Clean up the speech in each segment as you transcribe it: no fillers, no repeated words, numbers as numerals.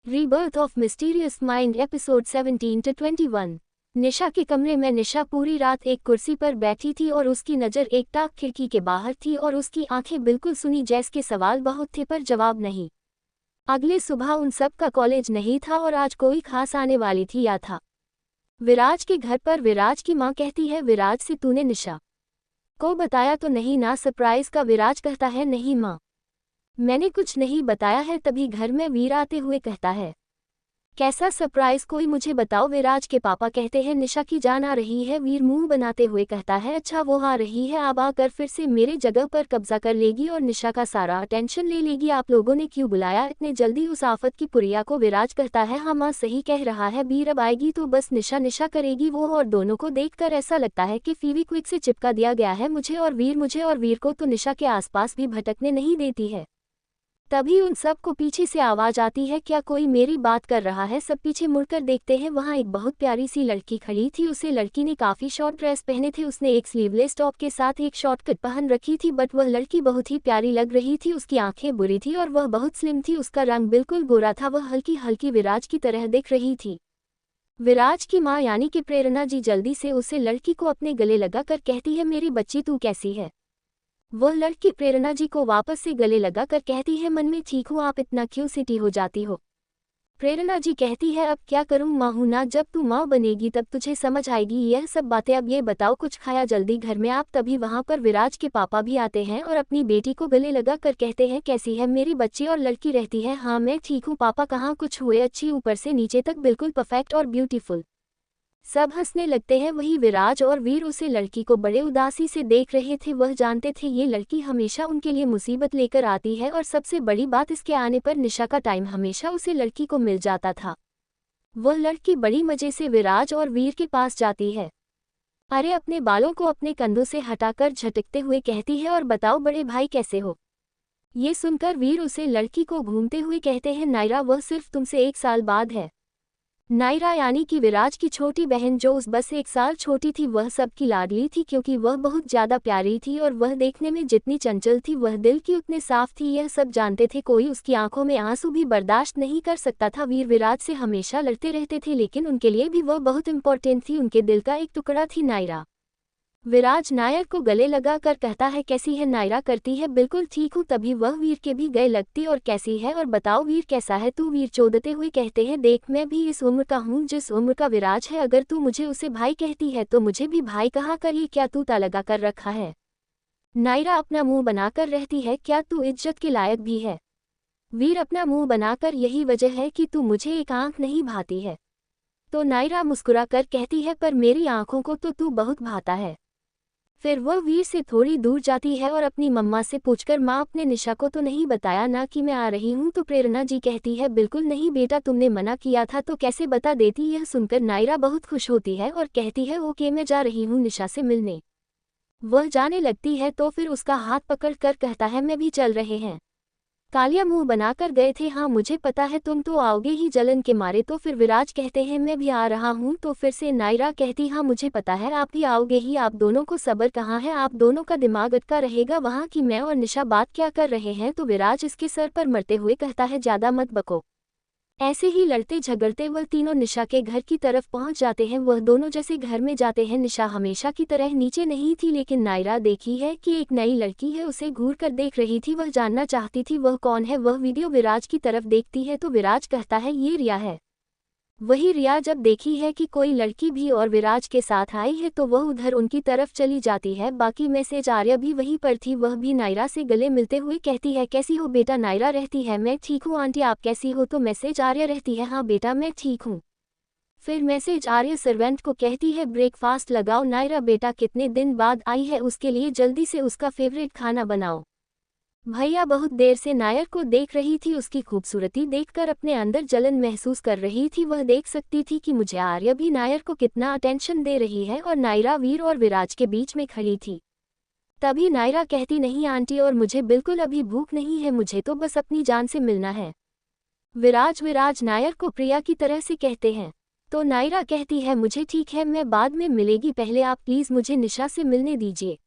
Rebirth of mysterious mind episode 17 to 21। निशा के कमरे में निशा पूरी रात एक कुर्सी पर बैठी थी और उसकी नज़र एकटाक खिड़की के बाहर थी और उसकी आंखें बिल्कुल सुनी जैसे सवाल बहुत थे पर जवाब नहीं। अगले सुबह उन सब का कॉलेज नहीं था और आज कोई खास आने वाली थी या था। विराज के घर पर विराज की माँ कहती है, विराज से तूने निशा को बताया तो नहीं ना? सरप्राइज का विराज कहता है, नहीं माँ, मैंने कुछ नहीं बताया है। तभी घर में वीर आते हुए कहता है, कैसा सरप्राइज, कोई मुझे बताओ। विराज के पापा कहते हैं, निशा की जान आ रही है। वीर मुंह बनाते हुए कहता है, अच्छा वो आ रही है, अब आकर फिर से मेरे जगह पर कब्जा कर लेगी और निशा का सारा अटेंशन ले लेगी। आप लोगों ने क्यों बुलाया इतने जल्दी उस आफत की पुरिया को? विराज कहता है, हाँ माँ सही कह रहा है, वीर अब आएगी तो बस निशा निशा करेगी वो। और दोनों को देखकर ऐसा लगता है कि फेविक्विक से चिपका दिया गया है मुझे और वीर को तो निशा के आसपास भी भटकने नहीं देती है। तभी उन सब को पीछे से आवाज आती है, क्या कोई मेरी बात कर रहा है? सब पीछे मुड़कर देखते हैं, वहाँ एक बहुत प्यारी सी लड़की खड़ी थी। उसे लड़की ने काफी शॉर्ट ड्रेस पहने थे, उसने एक स्लीवलेस टॉप के साथ एक शॉर्टकट पहन रखी थी, बट वह लड़की बहुत ही प्यारी लग रही थी। उसकी आंखें बुरी थी और वह बहुत स्लिम थी, उसका रंग बिल्कुल गोरा था, वह हल्की हल्की विराज की तरह दिख रही थी। विराज की माँ यानी कि प्रेरणा जी जल्दी से उसे लड़की को अपने गले लगाकर कहती है, मेरी बच्ची तू कैसी है? वह लड़की प्रेरणा जी को वापस से गले लगाकर कहती है, मन में ठीक हूँ, आप इतना क्यों सिटी हो जाती हो? प्रेरणा जी कहती है, अब क्या करूँ माँ हूँ ना, जब तू माँ बनेगी तब तुझे समझ आएगी यह सब बातें। अब ये बताओ कुछ खाया जल्दी घर में आप? तभी वहाँ पर विराज के पापा भी आते हैं और अपनी बेटी को गले लगा कर कहते हैं, कैसी है मेरी बच्ची? और लड़की रहती है, हाँ मैं ठीक हूँ पापा, कहाँ कुछ हुए, अच्छी ऊपर से नीचे तक बिल्कुल परफेक्ट और ब्यूटीफुल। सब हंसने लगते हैं। वही विराज और वीर उसे लड़की को बड़े उदासी से देख रहे थे। वह जानते थे ये लड़की हमेशा उनके लिए मुसीबत लेकर आती है और सबसे बड़ी बात, इसके आने पर निशा का टाइम हमेशा उसे लड़की को मिल जाता था। वह लड़की बड़ी मजे से विराज और वीर के पास जाती है, अरे अपने बालों को अपने कंधों से हटाकर झटकते हुए कहती है, और बताओ बड़े भाई कैसे हो? ये सुनकर वीर उसे लड़की को घूमते हुए कहते हैं, नायरा वह सिर्फ तुमसे 1 साल बाद है। नायरा यानी कि विराज की छोटी बहन जो उस बस 1 साल छोटी थी, वह सबकी लाडली थी क्योंकि वह बहुत ज्यादा प्यारी थी और वह देखने में जितनी चंचल थी वह दिल की उतने साफ थी। यह सब जानते थे, कोई उसकी आंखों में आंसू भी बर्दाश्त नहीं कर सकता था। वीर विराज से हमेशा लड़ते रहते थे लेकिन उनके लिए भी वह बहुत इंपॉर्टेंट थी, उनके दिल का एक टुकड़ा थी नायरा। विराज नायर को गले लगा कर कहता है, कैसी है? नायरा करती है, बिल्कुल ठीक हूँ। तभी वह वीर के भी गए लगती, और कैसी है और बताओ वीर कैसा है तू? वीर चौदते हुए कहते हैं, देख मैं भी इस उम्र का हूँ जिस उम्र का विराज है, अगर तू मुझे उसे भाई कहती है तो मुझे भी भाई कहा कर, ये क्या तू ता लगा कर रखा है? नायरा अपना मुंह बनाकर रहती है, क्या तू इज्जत के लायक भी है? वीर अपना मुंह बनाकर, यही वजह है कि तू मुझे एक आंख नहीं भाती है। तो नायरा मुस्कुरा कर कहती है, पर मेरी आंखों को तो तू बहुत भाता है। फिर वह वीर से थोड़ी दूर जाती है और अपनी मम्मा से पूछकर, माँ आपने निशा को तो नहीं बताया ना कि मैं आ रही हूँ? तो प्रेरणा जी कहती है, बिल्कुल नहीं बेटा, तुमने मना किया था तो कैसे बता देती? यह सुनकर नायरा बहुत खुश होती है और कहती है, ओके मैं जा रही हूँ निशा से मिलने। वह जाने लगती है तो फिर उसका हाथ पकड़ कर कहता है, मैं भी चल रहे हैं। कालिया मुंह बनाकर गए थे, हाँ मुझे पता है, तुम तो आओगे ही जलन के मारे। तो फिर विराज कहते हैं, मैं भी आ रहा हूँ। तो फिर से नायरा कहती, हाँ मुझे पता है आप भी आओगे ही, आप दोनों को सब्र कहाँ है? आप दोनों का दिमाग अटका रहेगा वहाँ कि मैं और निशा बात क्या कर रहे हैं? तो विराज इसके सर पर मरते हुए कहता है, ज्यादा मत बको। ऐसे ही लड़ते झगड़ते वह तीनों निशा के घर की तरफ पहुंच जाते हैं। वह दोनों जैसे घर में जाते हैं, निशा हमेशा की तरह नीचे नहीं थी, लेकिन नायरा देखी है कि एक नई लड़की है, उसे घूर कर देख रही थी। वह जानना चाहती थी वह कौन है। वह वीडियो विराज की तरफ देखती है तो विराज कहता है, ये रिया है। वही रिया जब देखी है कि कोई लड़की भी और विराज के साथ आई है तो वह उधर उनकी तरफ चली जाती है। बाकी मैसेज आर्या भी वहीं पर थी, वह भी नायरा से गले मिलते हुए कहती है, कैसी हो बेटा? नायरा रहती है, मैं ठीक हूँ आंटी, आप कैसी हो? तो मैसेज आर्या रहती है, हाँ बेटा मैं ठीक हूँ। फिर मैसेज आर्या सर्वेंट को कहती है, ब्रेकफास्ट लगाओ। नायरा बेटा कितने दिन बाद आई है, उसके लिए जल्दी से उसका फेवरेट खाना बनाओ। भैया बहुत देर से नायर को देख रही थी, उसकी खूबसूरती देखकर अपने अंदर जलन महसूस कर रही थी। वह देख सकती थी कि मुझे आर्या भी नायर को कितना अटेंशन दे रही है, और नायरा वीर और विराज के बीच में खड़ी थी। तभी नायरा कहती, नहीं आंटी, और मुझे बिल्कुल अभी भूख नहीं है, मुझे तो बस अपनी जान से मिलना है। विराज नायर को प्रिया की तरह से कहते हैं। तो नायरा कहती है, मुझे ठीक है, मैं बाद में मिलेगी, पहले आप प्लीज मुझे निशा से मिलने दीजिए।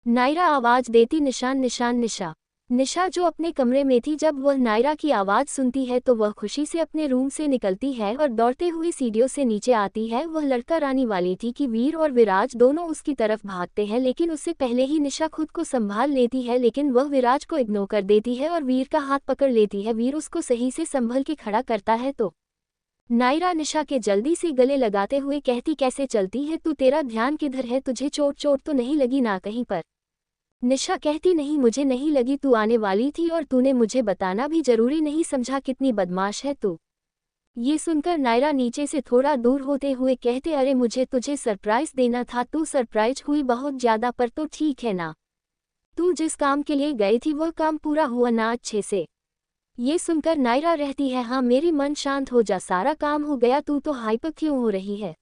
नायरा आवाज देती, निशान निशान निशा। निशा जो अपने कमरे में थी, जब वह नायरा की आवाज़ सुनती है तो वह खुशी से अपने रूम से निकलती है और दौड़ते हुए सीढ़ियों से नीचे आती है। वह लड़का रानी वाली थी कि वीर और विराज दोनों उसकी तरफ भागते हैं, लेकिन उससे पहले ही निशा खुद को संभाल लेती है, लेकिन वह विराज को इग्नोर कर देती है और वीर का हाथ पकड़ लेती है। वीर उसको सही से संभल के खड़ा करता है तो नायरा निशा के जल्दी से गले लगाते हुए कहती, कैसे चलती है तू, तेरा ध्यान किधर है, तुझे चोट चोट तो नहीं लगी ना कहीं पर। निशा कहती, नहीं मुझे नहीं लगी, तू आने वाली थी और तूने मुझे बताना भी जरूरी नहीं समझा, कितनी बदमाश है तू। ये सुनकर नायरा नीचे से थोड़ा दूर होते हुए कहते, अरे मुझे तुझे सरप्राइज देना था, तू सरप्राइज हुई बहुत ज्यादा, पर तो ठीक है ना, तू जिस काम के लिए गई थी वह काम पूरा हुआ ना अच्छे से। ये सुनकर नायरा रहती है, हाँ मेरी मन शांत हो जा, सारा काम हो गया, तू तो हाइपर क्यों हो रही है।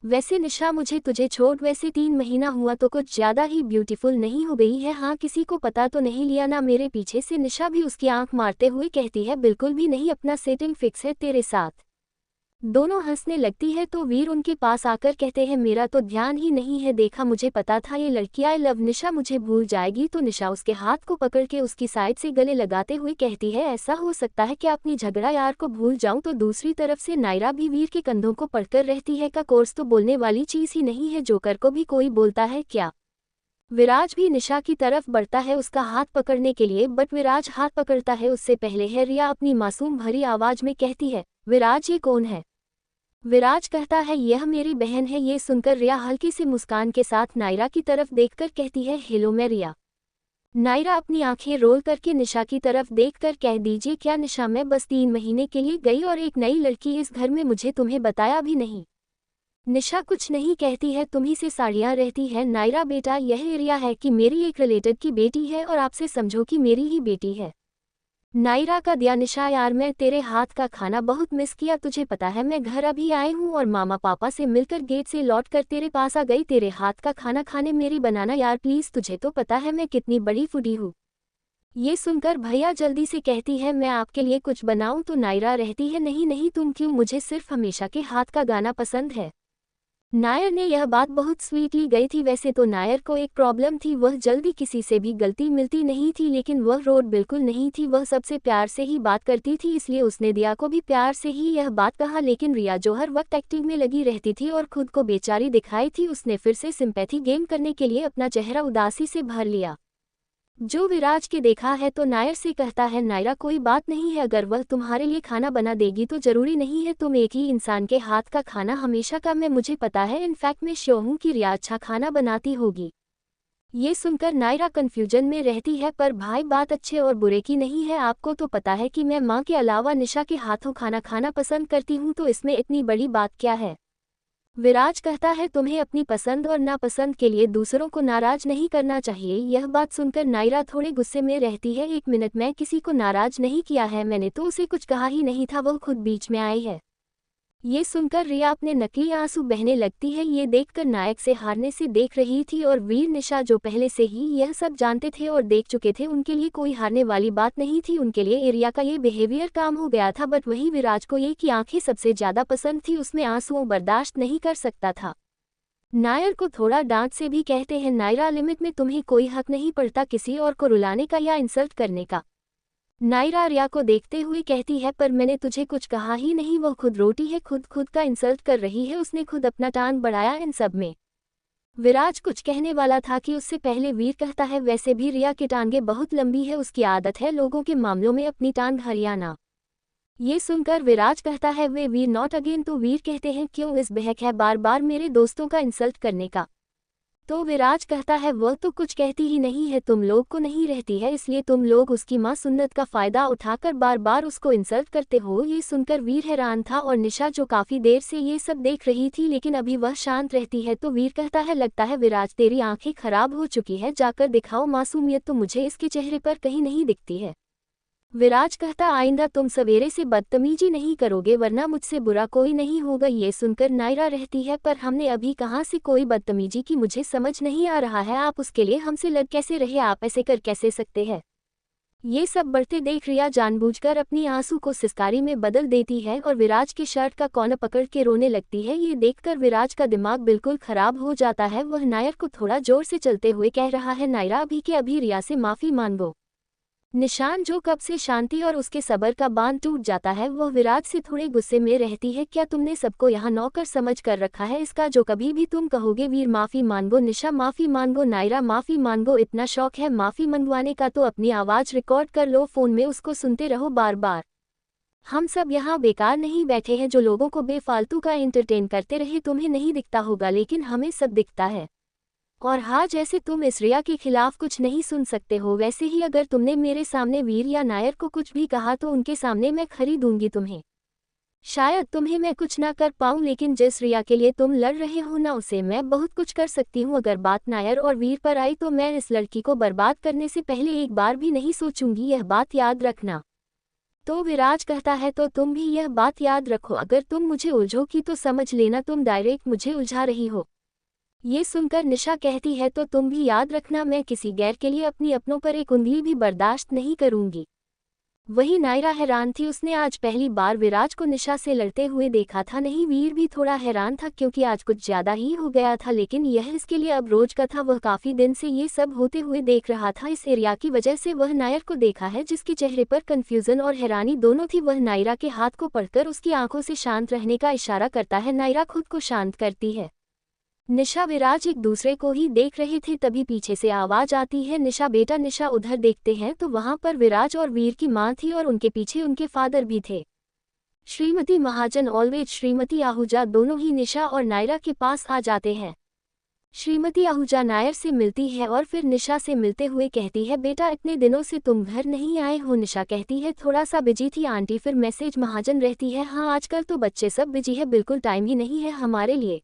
वैसे निशा मुझे तुझे छोड़ वैसे 3 महीना हुआ तो कुछ ज्यादा ही ब्यूटीफुल नहीं हो गई है, हाँ किसी को पता तो नहीं लिया ना मेरे पीछे से। निशा भी उसकी आंख मारते हुए कहती है, बिल्कुल भी नहीं, अपना सेटिंग फिक्स है तेरे साथ। दोनों हंसने लगती है तो वीर उनके पास आकर कहते हैं, मेरा तो ध्यान ही नहीं है, देखा मुझे पता था ये लड़की आई लव निशा मुझे भूल जाएगी। तो निशा उसके हाथ को पकड़ के उसकी साइड से गले लगाते हुए कहती है, ऐसा हो सकता है कि अपनी झगड़ा यार को भूल जाऊं। तो दूसरी तरफ से नायरा भी वीर के कंधों को पकड़कर रहती है, का कोर्स तो बोलने वाली चीज ही नहीं है, जोकर को भी कोई बोलता है क्या। विराज भी निशा की तरफ बढ़ता है उसका हाथ पकड़ने के लिए, बट विराज हाथ पकड़ता है उससे पहले है। रिया अपनी मासूम भरी आवाज में कहती है, विराज ये कौन है। विराज कहता है, यह मेरी बहन है। ये सुनकर रिया हल्की सी मुस्कान के साथ नायरा की तरफ देखकर कहती है, हेलो मैं रिया। नायरा अपनी आंखें रोल करके निशा की तरफ देखकर कह दीजिए, क्या निशा, मैं बस 3 महीने के लिए गई और एक नई लड़की इस घर में, मुझे तुम्हें बताया भी नहीं। निशा कुछ नहीं कहती है, तुम्ही से साड़ियाँ रहती है। नायरा, बेटा यह रिया है कि मेरी एक रिलेटिव की बेटी है और आपसे समझो कि मेरी ही बेटी है। नायरा का दिया, निशा यार मैं तेरे हाथ का खाना बहुत मिस किया, तुझे पता है मैं घर अभी आई हूँ और मामा पापा से मिलकर गेट से लौटकर तेरे पास आ गई तेरे हाथ का खाना खाने, मेरी बनाना यार प्लीज, तुझे तो पता है मैं कितनी बड़ी फूडी हूँ। ये सुनकर भैया जल्दी से कहती है, मैं आपके लिए कुछ बनाऊं। तो नायरा रहती है, नहीं नहीं तुम क्यों, मुझे सिर्फ हमेशा के हाथ का गाना पसंद है। नायर ने यह बात बहुत स्वीटली गई थी। वैसे तो नायर को एक प्रॉब्लम थी, वह जल्दी किसी से भी गलती मिलती नहीं थी, लेकिन वह रोड बिल्कुल नहीं थी, वह सबसे प्यार से ही बात करती थी, इसलिए उसने दिया को भी प्यार से ही यह बात कहा। लेकिन रिया जो हर वक्त एक्टिंग में लगी रहती थी और खुद को बेचारी दिखाई थी, उसने फिर से सिंपैथी गेम करने के लिए अपना चेहरा उदासी से भर लिया। जो विराज के देखा है तो नायर से कहता है, नायरा कोई बात नहीं है, अगर वह तुम्हारे लिए खाना बना देगी तो जरूरी नहीं है तुम एक ही इंसान के हाथ का खाना हमेशा का, मैं मुझे पता है, इनफैक्ट मैं श्योर हूँ कि रिया अच्छा खाना बनाती होगी। ये सुनकर नायरा कंफ्यूजन में रहती है, पर भाई बात अच्छे और बुरे की नहीं है, आपको तो पता है कि मैं माँ के अलावा निशा के हाथों खाना खाना पसंद करती हूँ, तो इसमें इतनी बड़ी बात क्या है। विराज कहता है, तुम्हें अपनी पसंद और नापसंद के लिए दूसरों को नाराज नहीं करना चाहिए। यह बात सुनकर नायरा थोड़े गुस्से में रहती है, एक मिनट, मैं किसी को नाराज नहीं किया है, मैंने तो उसे कुछ कहा ही नहीं था, वह खुद बीच में आई है। ये सुनकर रिया अपने नकली आंसू बहने लगती है। ये देखकर नायक से हारने से देख रही थी और वीर निशा जो पहले से ही यह सब जानते थे और देख चुके थे, उनके लिए कोई हारने वाली बात नहीं थी, उनके लिए एरिया का ये बिहेवियर काम हो गया था। बट वही विराज को ये कि आंखें सबसे ज्यादा पसंद थी, उसमें आंसुओं बर्दाश्त नहीं कर सकता था। नायर को थोड़ा डांट से भी कहते हैं, नायरा लिमिट में, तुम्हें कोई हक नहीं पड़ता किसी और को रुलाने का या इंसल्ट करने का। नायरा रिया को देखते हुए कहती है, पर मैंने तुझे कुछ कहा ही नहीं, वह खुद रोटी है, खुद का इंसल्ट कर रही है, उसने खुद अपना टांग बढ़ाया इन सब में। विराज कुछ कहने वाला था कि उससे पहले वीर कहता है, वैसे भी रिया की टांगे बहुत लंबी है, उसकी आदत है लोगों के मामलों में अपनी टांग हरियाना। ये सुनकर विराज कहता है, वे वीर नॉट अगेन। तो वीर कहते हैं, क्यों इस बहक है बार बार मेरे दोस्तों का इंसल्ट करने का। तो विराज कहता है, वह तो कुछ कहती ही नहीं है, तुम लोग को नहीं रहती है, इसलिए तुम लोग उसकी माँ सुन्नत का फायदा उठाकर बार बार उसको इंसल्ट करते हो। ये सुनकर वीर हैरान था और निशा जो काफी देर से ये सब देख रही थी, लेकिन अभी वह शांत रहती है। तो वीर कहता है, लगता है विराज तेरी आंखें खराब हो चुकी है, जाकर दिखाओ मासूमियत, तो मुझे इसके चेहरे पर कहीं नहीं दिखती है। विराज कहता, आइंदा तुम सवेरे से बदतमीजी नहीं करोगे वरना मुझसे बुरा कोई नहीं होगा। ये सुनकर नायरा रहती है, पर हमने अभी कहाँ से कोई बदतमीजी की, मुझे समझ नहीं आ रहा है, आप उसके लिए हमसे लड़ कैसे रहे, आप ऐसे कर कैसे सकते हैं। ये सब बढ़ते देख रिया जानबूझकर अपनी आंसू को सिसकारी में बदल देती है और विराज के शर्ट का कॉर्नर पकड़ के रोने लगती है। ये देखकर विराज का दिमाग बिल्कुल खराब हो जाता है, वह नायर को थोड़ा जोर से चलते हुए कह रहा है, नायरा अभी के अभी रिया से माफी मांगो। निशान जो कब से शांति और उसके सब्र का बांध टूट जाता है, वह विराज से थोड़े गुस्से में रहती है। क्या तुमने सबको यहाँ नौकर समझ कर रखा है? इसका जो कभी भी तुम कहोगे। वीर माफी मांगो, निशा माफी मांगो, नायरा माफी मांगो। इतना शौक है माफी मंगवाने का तो अपनी आवाज रिकॉर्ड कर लो, फोन में उसको सुनते रहो बार बार। हम सब यहाँ बेकार नहीं बैठे हैं जो लोगों को बेफालतू का एंटरटेन करते रहे। तुम्हें नहीं दिखता होगा लेकिन हमें सब दिखता है। और हाँ, जैसे तुम इस रिया के खिलाफ कुछ नहीं सुन सकते हो, वैसे ही अगर तुमने मेरे सामने वीर या नायर को कुछ भी कहा तो उनके सामने मैं खरी दूंगी तुम्हें। शायद तुम्हें मैं कुछ ना कर पाऊँ, लेकिन जिस रिया के लिए तुम लड़ रहे हो ना, उसे मैं बहुत कुछ कर सकती हूँ। अगर बात नायर और वीर पर आई तो मैं इस लड़की को बर्बाद करने से पहले एक बार भी नहीं सोचूंगी, यह बात याद रखना। तो विराज कहता है तो तुम भी यह बात याद रखो, अगर तुम मुझे उलझोगी तो समझ लेना तुम डायरेक्ट मुझे उलझा रही हो। ये सुनकर निशा कहती है तो तुम भी याद रखना, मैं किसी गैर के लिए अपनी अपनों पर एक उंगली भी बर्दाश्त नहीं करूंगी। वही नायरा हैरान थी, उसने आज पहली बार विराज को निशा से लड़ते हुए देखा था। नहीं, वीर भी थोड़ा हैरान था क्योंकि आज कुछ ज्यादा ही हो गया था, लेकिन यह इसके लिए अब रोज का था। वह काफी दिन से ये सब होते हुए देख रहा था। इस एरिया की वजह से वह नायर को देखा है जिसके चेहरे पर कंफ्यूजन और हैरानी दोनों थी। वह नायरा के हाथ को पकड़कर उसकी आंखों से शांत रहने का इशारा करता है। नायरा खुद को शांत करती है। निशा विराज एक दूसरे को ही देख रहे थे, तभी पीछे से आवाज आती है, निशा बेटा। निशा उधर देखते हैं तो वहां पर विराज और वीर की मां थी और उनके पीछे उनके फादर भी थे। श्रीमती महाजन ऑलवेज श्रीमती आहूजा दोनों ही निशा और नायरा के पास आ जाते हैं। श्रीमती आहूजा नायर से मिलती है और फिर निशा से मिलते हुए कहती है, बेटा इतने दिनों से तुम घर नहीं आए हो। निशा कहती है, थोड़ा सा बिजी थी आंटी। फिर मैसेज महाजन रहती है, हाँ आजकल तो बच्चे सब बिजी है, बिल्कुल टाइम ही नहीं है हमारे लिए।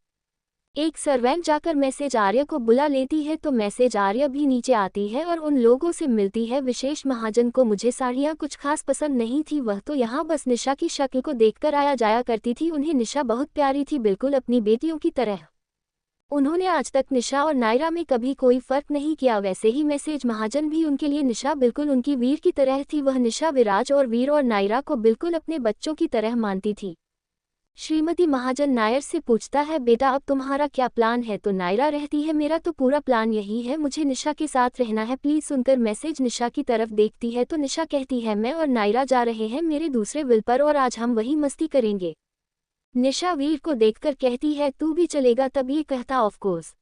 एक सर्वेंट जाकर मैसेज आर्य को बुला लेती है तो मैसेज आर्य भी नीचे आती है और उन लोगों से मिलती है। विशेष महाजन को मुझे साड़ियाँ कुछ खास पसंद नहीं थी, वह तो यहाँ बस निशा की शक्ल को देखकर आया जाया करती थी। उन्हें निशा बहुत प्यारी थी, बिल्कुल अपनी बेटियों की तरह। उन्होंने आज तक निशा और नायरा में कभी कोई फर्क नहीं किया। वैसे ही मैसेज महाजन भी उनके लिए निशा बिल्कुल उनकी वीर की तरह थी। वह निशा विराज और वीर और नायरा को बिल्कुल अपने बच्चों की तरह मानती थी। श्रीमती महाजन नायर से पूछता है, बेटा अब तुम्हारा क्या प्लान है? तो नायरा रहती है, मेरा तो पूरा प्लान यही है, मुझे निशा के साथ रहना है प्लीज। सुनकर मैसेज निशा की तरफ देखती है तो निशा कहती है, मैं और नायरा जा रहे हैं मेरे दूसरे विल पर और आज हम वही मस्ती करेंगे। निशा वीर को देखकर कहती है, तू भी चलेगा? तब ये कहता, ऑफ कोर्स।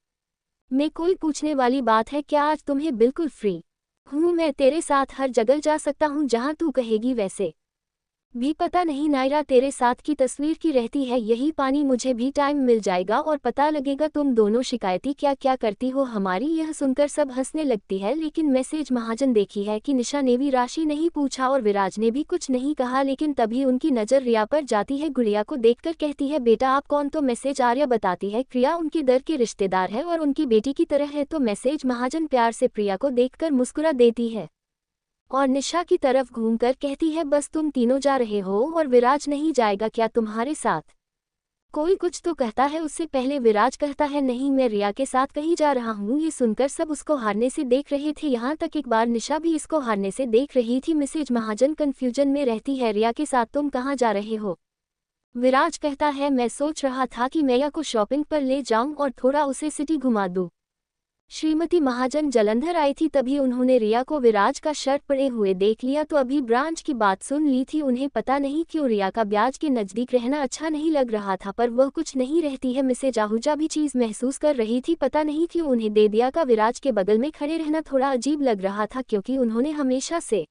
मैं कोई पूछने वाली बात है क्या? आज तुम्हें बिल्कुल फ्री हूँ, मैं तेरे साथ हर जगह जा सकता हूँ जहाँ तू कहेगी। वैसे भी पता नहीं नायरा तेरे साथ की तस्वीर की रहती है, यही पानी मुझे भी टाइम मिल जाएगा और पता लगेगा तुम दोनों शिकायती क्या क्या करती हो हमारी। यह सुनकर सब हंसने लगती है, लेकिन मैसेज महाजन देखी है कि निशा ने भी राशि नहीं पूछा और विराज ने भी कुछ नहीं कहा, लेकिन तभी उनकी नज़र रिया पर जाती है। गुड़िया को देखकर कहती है, बेटा आप कौन? तो मैसेज आर्या बताती है, प्रिया उनके दर के रिश्तेदार है और उनकी बेटी की तरह है। तो मैसेज महाजन प्यार से प्रिया को देखकर मुस्कुरा देती है और निशा की तरफ घूमकर कहती है, बस तुम तीनों जा रहे हो और विराज नहीं जाएगा क्या तुम्हारे साथ? कोई कुछ तो कहता है, उससे पहले विराज कहता है, नहीं मैं रिया के साथ कहीं जा रहा हूँ। ये सुनकर सब उसको हारने से देख रहे थे, यहाँ तक एक बार निशा भी इसको हारने से देख रही थी। मिसेज महाजन कंफ्यूजन में रहती है, रिया के साथ तुम कहाँ जा रहे हो? विराज कहता है, मैं सोच रहा था कि मैया को शॉपिंग पर ले जाऊं और थोड़ा उसे सिटी घुमा दूं। श्रीमती महाजन जलंधर आई थी, तभी उन्होंने रिया को विराज का शर्ट पड़े हुए देख लिया तो अभी ब्रांच की बात सुन ली थी। उन्हें पता नहीं क्यों रिया का ब्याज के नज़दीक रहना अच्छा नहीं लग रहा था, पर वह कुछ नहीं रहती है। मिसेज आहूजा भी चीज़ महसूस कर रही थी, पता नहीं क्यों उन्हें दे दिया का विराज के बगल में खड़े रहना थोड़ा अजीब लग रहा था, क्योंकि उन्होंने हमेशा से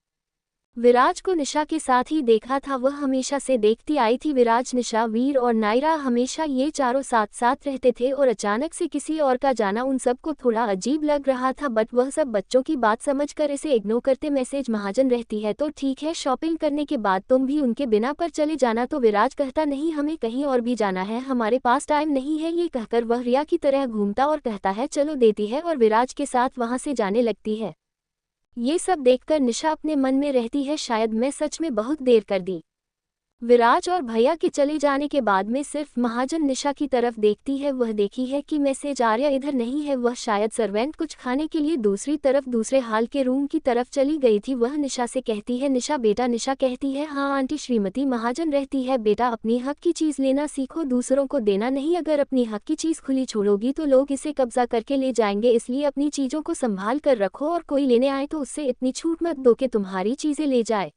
विराज को निशा के साथ ही देखा था, वह हमेशा से देखती आई थी। विराज, निशा, वीर और नायरा हमेशा ये चारों साथ साथ रहते थे और अचानक से किसी और का जाना उन सबको थोड़ा अजीब लग रहा था, बट वह सब बच्चों की बात समझकर इसे इग्नोर करते। मैसेज महाजन रहती है, तो ठीक है शॉपिंग करने के बाद तुम भी उनके बिना पर चले जाना। तो विराज कहता, नहीं हमें कहीं और भी जाना है, हमारे पास टाइम नहीं है। ये कहकर वह रिया की तरह घूमता और कहता है चलो देती है और विराज के साथ वहां से जाने लगती है। ये सब देखकर निशा अपने मन में रहती है, शायद मैं सच में बहुत देर कर दी। विराज और भैया के चले जाने के बाद में सिर्फ महाजन निशा की तरफ देखती है। वह देखी है कि मैसेज आर्या इधर नहीं है, वह शायद सर्वेंट कुछ खाने के लिए दूसरी तरफ दूसरे हाल के रूम की तरफ चली गई थी। वह निशा से कहती है, निशा बेटा। निशा कहती है, हाँ आंटी। श्रीमती महाजन रहती है, बेटा अपनी हक की चीज लेना सीखो, दूसरों को देना नहीं। अगर अपनी हक की चीज खुली छोड़ोगी तो लोग इसे कब्जा करके ले जाएंगे, इसलिए अपनी चीजों को संभाल कर रखो और कोई लेने आए तो उससे इतनी छूट मत दो कि तुम्हारी चीजें ले जाए।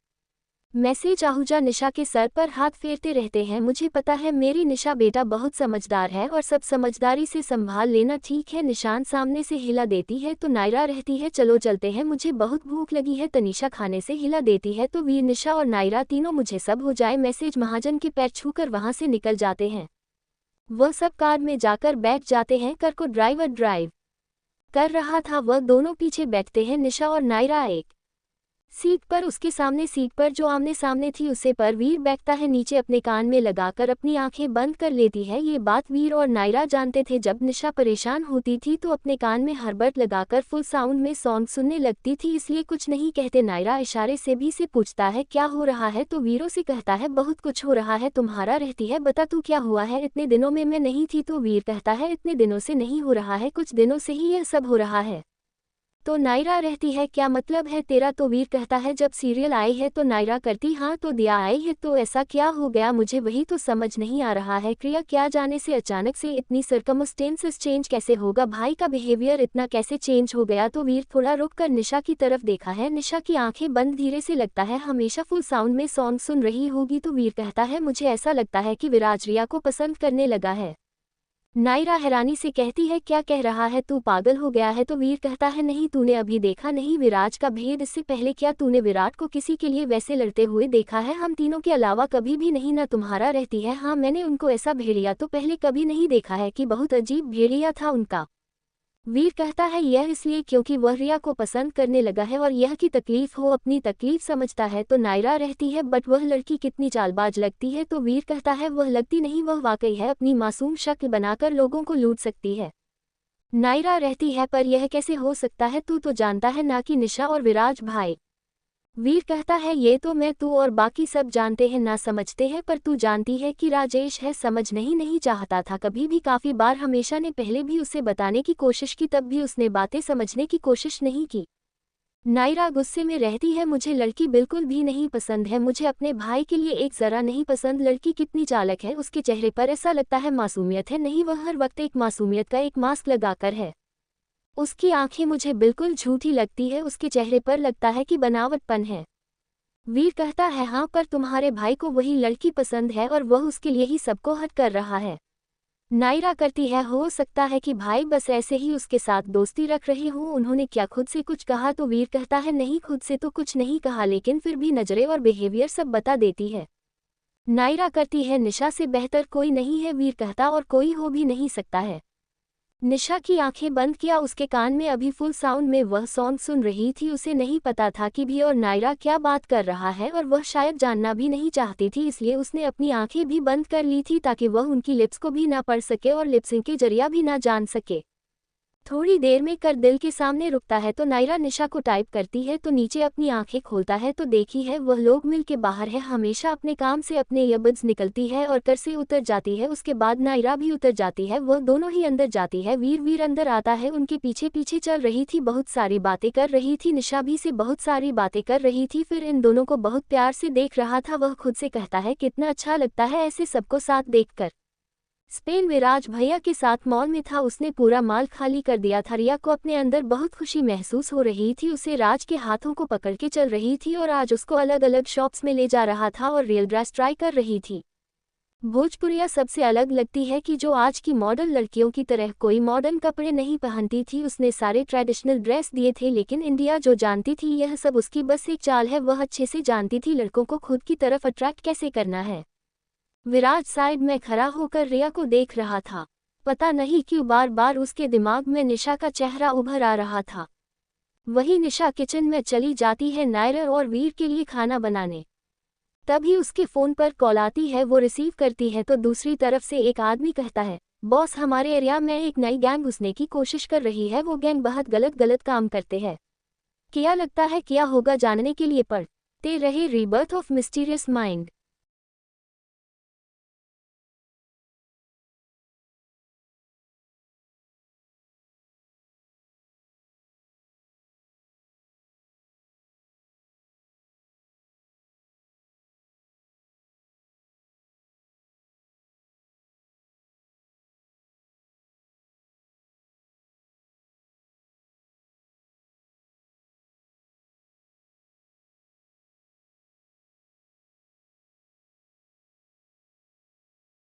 मैसेज आहूजा निशा के सर पर हाथ फेरते रहते हैं। मुझे पता है मेरी निशा बेटा बहुत समझदार है और सब समझदारी से संभाल लेना, ठीक है। निशान सामने से हिला देती है तो नायरा रहती है, चलो चलते हैं, मुझे बहुत भूख लगी है। तनीषा खाने से हिला देती है तो वीर, निशा और नायरा तीनों मुझे सब हो जाए। मैसेज महाजन के पैर छूकर वहां से निकल जाते हैं। वह सब कार में जाकर बैठ जाते हैं। कर को ड्राइवर ड्राइव कर रहा था, वह दोनों पीछे बैठते हैं। निशा और नायरा एक सीट पर, उसके सामने सीट पर जो आमने सामने थी उसे पर वीर बैठता है नीचे, अपने कान में लगाकर अपनी आंखें बंद कर लेती है। ये बात वीर और नायरा जानते थे। जब निशा परेशान होती थी तो अपने कान में हर्बट लगाकर फुल साउंड में सॉन्ग सुनने लगती थी, इसलिए कुछ नहीं कहते। नायरा इशारे से भी से पूछता है क्या हो रहा है तो वीरों से कहता है बहुत कुछ हो रहा है तुम्हारा। रहती है, बता तू क्या हुआ है, इतने दिनों में मैं नहीं थी तो वीर कहता है इतने दिनों से नहीं हो रहा है, कुछ दिनों से ही यह सब हो रहा है। तो नायरा रहती है, क्या मतलब है तेरा। तो वीर कहता है जब सीरियल आई है तो नायरा करती हाँ तो दिया आई है, तो ऐसा क्या हो गया, मुझे वही तो समझ नहीं आ रहा है। क्रिया क्या जाने से अचानक से इतनी सर्कमस्टेंसेस चेंज कैसे होगा, भाई का बिहेवियर इतना कैसे चेंज हो गया। तो वीर थोड़ा रुक कर निशा की तरफ देखा है। निशा की आंखें बंद, धीरे से लगता है हमेशा फुल साउंड में सॉन्ग सुन रही होगी। तो वीर कहता है मुझे ऐसा लगता है कि विराज रिया को पसंद करने लगा है। नायरा हैरानी से कहती है क्या कह रहा है, तू पागल हो गया है। तो वीर कहता है नहीं, तूने अभी देखा नहीं विराज का भेद, इससे पहले क्या तूने विराट को किसी के लिए वैसे लड़ते हुए देखा है, हम तीनों के अलावा कभी भी नहीं। ना तुम्हारा रहती है, हाँ मैंने उनको ऐसा भेड़िया तो पहले कभी नहीं देखा है कि बहुत अजीब भेड़िया था उनका। वीर कहता है यह इसलिए क्योंकि वह रिया को पसंद करने लगा है और यह की तकलीफ हो, अपनी तकलीफ समझता है। तो नायरा रहती है बट वह लड़की कितनी चालबाज लगती है। तो वीर कहता है वह लगती नहीं, वह वाकई है, अपनी मासूम शक्ल बनाकर लोगों को लूट सकती है। नायरा रहती है पर यह कैसे हो सकता है, तू तो जानता है ना कि निशा और विराज भाई। वीर कहता है ये तो मैं, तू और बाकी सब जानते हैं ना समझते हैं, पर तू जानती है कि राजेश है, समझ नहीं चाहता था कभी भी। काफी बार हमेशा ने पहले भी उसे बताने की कोशिश की, तब भी उसने बातें समझने की कोशिश नहीं की। नायरा गुस्से में रहती है, मुझे लड़की बिल्कुल भी नहीं पसंद है, मुझे अपने भाई के लिए एक जरा नहीं पसंद। लड़की कितनी चालक है, उसके चेहरे पर ऐसा लगता है मासूमियत है, नहीं वह हर वक्त एक मासूमियत का एक मास्क लगाकर है। उसकी आंखें मुझे बिल्कुल झूठी लगती है, उसके चेहरे पर लगता है कि बनावटपन है। वीर कहता है हाँ पर तुम्हारे भाई को वही लड़की पसंद है और वह उसके लिए ही सबको हट कर रहा है। नायरा करती है, हो सकता है कि भाई बस ऐसे ही उसके साथ दोस्ती रख रहे हो, उन्होंने क्या खुद से कुछ कहा। तो वीर कहता है नहीं, खुद से तो कुछ नहीं कहा, लेकिन फिर भी नजरें और बिहेवियर सब बता देती है। नायरा करती है, निशा से बेहतर कोई नहीं है। वीर कहता और कोई हो भी नहीं सकता है। निशा की आंखें बंद किया, उसके कान में अभी फुल साउंड में वह सॉन्ग सुन रही थी। उसे नहीं पता था कि भी और नायरा क्या बात कर रहा है और वह शायद जानना भी नहीं चाहती थी, इसलिए उसने अपनी आंखें भी बंद कर ली थी ताकि वह उनकी लिप्स को भी ना पढ़ सके और लिप्सिंग के जरिया भी ना जान सके। थोड़ी देर में कर दिल के सामने रुकता है तो नायरा निशा को टाइप करती है, तो नीचे अपनी आंखें खोलता है तो देखी है वह लोग मिल के बाहर है। हमेशा अपने काम से अपने ईयरबड्स निकलती है और कर से उतर जाती है, उसके बाद नायरा भी उतर जाती है, वह दोनों ही अंदर जाती है। वीर अंदर आता है, उनके पीछे पीछे चल रही थी, बहुत सारी बातें कर रही थी, निशा भी से बहुत सारी बातें कर रही थी, फिर इन दोनों को बहुत प्यार से देख रहा था। वह खुद से कहता है कितना अच्छा लगता है ऐसे सबको साथ देखकर। स्पेन विराज भैया के साथ मॉल में था, उसने पूरा माल खाली कर दिया था। रिया को अपने अंदर बहुत खुशी महसूस हो रही थी, उसे राज के हाथों को पकड़ के चल रही थी और आज उसको अलग अलग शॉप्स में ले जा रहा था और रियल ड्रेस ट्राई कर रही थी। भोजपुरिया सबसे अलग लगती है कि जो आज की मॉडर्न लड़कियों की तरह कोई मॉडर्न कपड़े नहीं पहनती थी, उसने सारे ट्रेडिशनल ड्रेस दिए थे, लेकिन इंडिया जो जानती थी यह सब उसकी बस एक चाल है। वह अच्छे से जानती थी लड़कों को खुद की तरफ अट्रैक्ट कैसे करना है। विराज साइड में खड़ा होकर रिया को देख रहा था, पता नहीं क्यों बार बार उसके दिमाग में निशा का चेहरा उभर आ रहा था। वही निशा किचन में चली जाती है नायरा और वीर के लिए खाना बनाने। तभी उसके फ़ोन पर कॉल आती है, वो रिसीव करती है तो दूसरी तरफ से एक आदमी कहता है, बॉस हमारे एरिया में एक नई गैंग घुसने की कोशिश कर रही है, वो गैंग बहुत गलत काम करते हैं। क्या लगता है क्या होगा जानने के लिए पढ़ते रहे रीबर्थ ऑफ मिस्टीरियस माइंड।